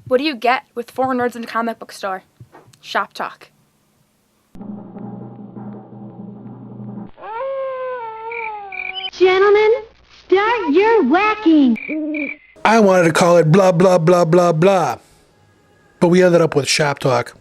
What do you get with 4 nerds in a comic book store? Shop talk. Gentlemen, start your whacking. I wanted to call it blah, blah, blah, blah, blah. But we ended up with shop talk.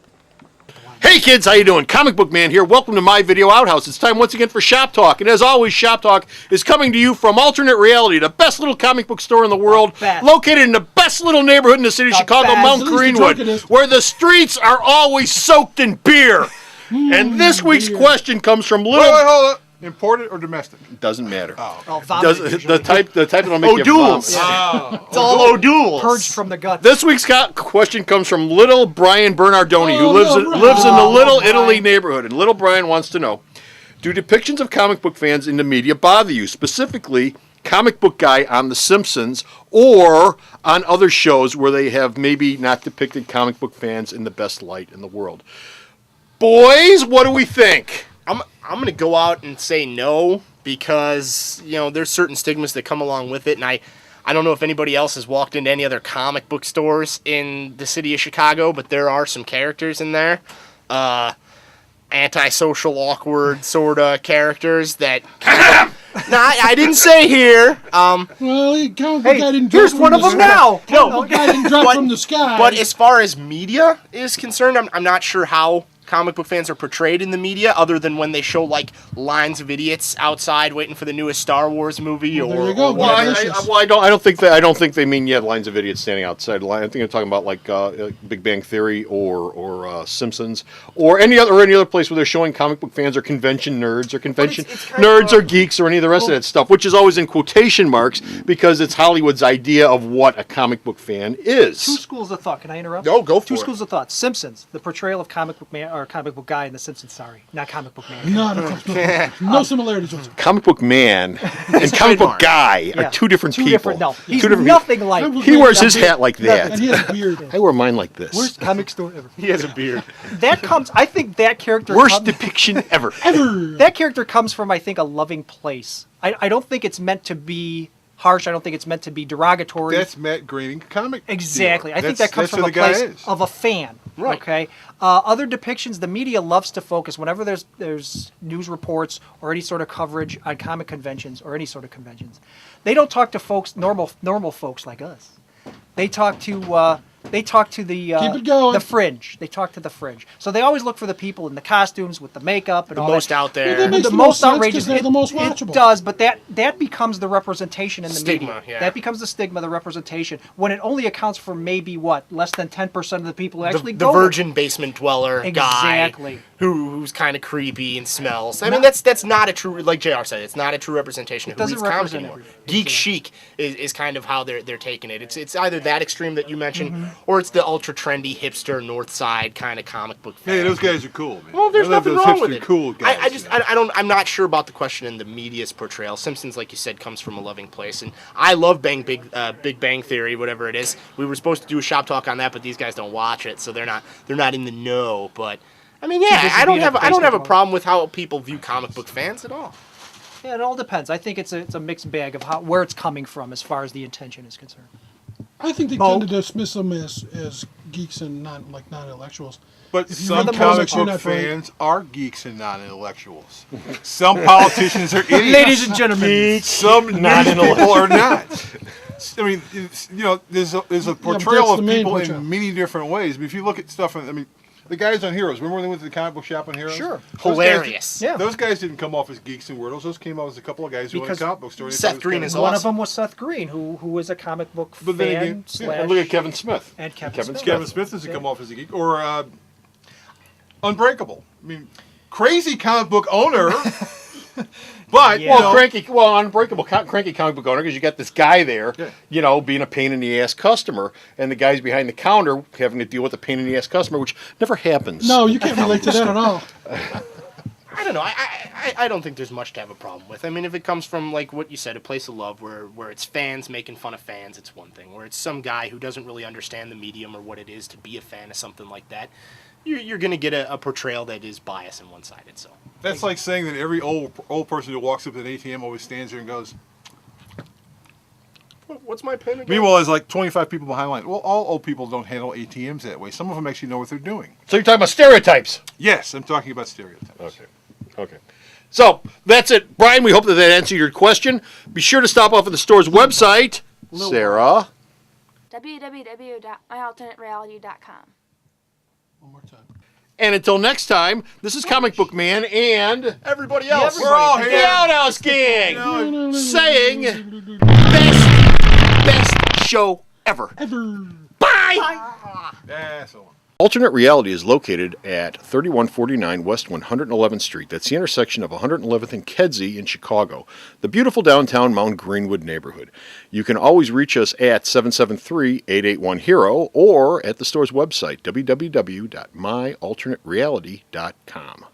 Hey kids, how you doing? Comic Book Man here. Welcome to my video outhouse. It's time once again for Shop Talk. And as always, Shop Talk is coming to you from Alternate Reality, the best little comic book store in the world, located in the best little neighborhood in the city of Chicago, Mount Greenwood, where the streets are always soaked in beer. And this week's question comes from Little... Wait, hold up. Imported or domestic? Doesn't matter. The type that'll make you vomit. It's all O'Douls. Purged from the gut. This week's question comes from Little Brian Bernardoni, who lives in the Little Italy neighborhood. And Little Brian wants to know, do depictions of comic book fans in the media bother you? Specifically, comic book guy on The Simpsons or on other shows where they have maybe not depicted comic book fans in the best light in the world. Boys, what do we think? I'm going to go out and say no because, you know, there's certain stigmas that come along with it. And I don't know if anybody else has walked into any other comic book stores in the city of Chicago, but there are some characters in there. Antisocial, awkward sort of characters that... I didn't say here. Well, comic book guy didn't drop Here's one of them now. Comic book guy didn't drop from the sky. But as far as media is concerned, I'm not sure how comic book fans are portrayed in the media, other than when they show like lines of idiots outside waiting for the newest Star Wars movie. There you go. I don't think they mean lines of idiots standing outside. I think they're talking about like Big Bang Theory or Simpsons or any other place where they're showing comic book fans or convention nerds or convention nerds or geeks or any of the rest of that stuff, which is always in quotation marks because it's Hollywood's idea of what a comic book fan is. Two schools of thought. Can I interrupt? No, go for it. Two schools of thought. Simpsons, the portrayal of comic book man or comic book guy in The Simpsons. Sorry, not comic book man. No similarities whatsoever. Comic book man and comic book guy are two different people. No, he's nothing like. He wears his hat like that. And he has a beard. I wear mine like this. Worst comic store ever. He has a beard. I think that character. Worst depiction ever. That character comes from, I think, a loving place. I don't think it's meant to be harsh. I don't think it's meant to be derogatory. That's Matt Groening comic. Exactly. Dealer. I think that comes from a place of a fan. Right. Okay. Other depictions, the media loves to focus whenever there's news reports or any sort of coverage on comic conventions or any sort of conventions. They don't talk to folks, normal folks like us. They talk to Keep it going. the fringe. They talk to the fringe. So they always look for the people in the costumes with the makeup and The all most that. out there. Well, that makes The the most most sense outrageous. 'cause they're the most watchable. It does, but that becomes the representation in the Stigma, media. yeah. That becomes the stigma, the representation, when it only accounts for maybe less than 10% of the people who actually The go. virgin basement dweller Exactly. guy who's kind of creepy and smells. I mean, that's not a true, like JR said, it's not a true representation of who doesn't reads comics represent anymore. everybody. Geek chic is kind of how they're taking it. It's either that extreme that you mentioned, or it's the ultra trendy hipster North Side kind of comic book fan. Hey, those guys are cool, man. Well, there's I love nothing those wrong with hipster it. Cool guys. I'm not sure about the question in the media's portrayal. Simpsons, like you said, comes from a loving place, and I love Big Bang Theory, whatever it is. We were supposed to do a shop talk on that, but these guys don't watch it, so they're not in the know. But I mean, yeah, I don't have a problem with how people view comic book fans at all. Yeah, it all depends. I think it's a mixed bag of where it's coming from as far as the intention is concerned. I think they tend to dismiss them as geeks and non-intellectuals. But If you some read the comic books, you're book not very- fans are geeks and non-intellectuals. Some politicians are idiots. Ladies and gentlemen, Some non-intellectuals are not. I mean, there's a portrayal that's of the main people portrayal. in many different ways. I mean, if you look at stuff, the guys on Heroes. Remember when they went to the comic book shop on Heroes? Sure. Those Hilarious. Guys, Those guys didn't come off as geeks and weirdos. Those came off as a couple of guys who went to comic book stores. Seth Green is one awesome. of them was Seth Green, who is a comic book But then fan again, slash. And look at Kevin Smith. And Kevin Smith. Kevin Smith doesn't come off as a geek. Or Unbreakable. I mean, crazy comic book owner. But, Unbreakable, cranky comic book owner, because you got this guy there, being a pain in the ass customer, and the guys behind the counter having to deal with a pain in the ass customer, which never happens. No, you can't relate to that at all. I don't know. I don't think there's much to have a problem with. I mean, if it comes from, like what you said, a place of love where it's fans making fun of fans, it's one thing. Where it's some guy who doesn't really understand the medium or what it is to be a fan of something like that, you're going to get a portrayal that is biased and one-sided. So that's like saying that every old person who walks up to an ATM always stands there and goes, What's my pin again? Meanwhile, there's like 25 people behind line. Well, all old people don't handle ATMs that way. Some of them actually know what they're doing. So you're talking about stereotypes. Yes, I'm talking about stereotypes. Okay. So that's it, Brian. We hope that answered your question. Be sure to stop off at the store's website. Sarah. www.myalternatereality.com. One more time. And until next time, this is Comic Book Man and Everybody else. We're all the here. Outhouse Gang saying best show ever. Bye. Asshole. Alternate Reality is located at 3149 West 111th Street. That's the intersection of 111th and Kedzie in Chicago, the beautiful downtown Mount Greenwood neighborhood. You can always reach us at 773-881-HERO or at the store's website, www.myalternatereality.com.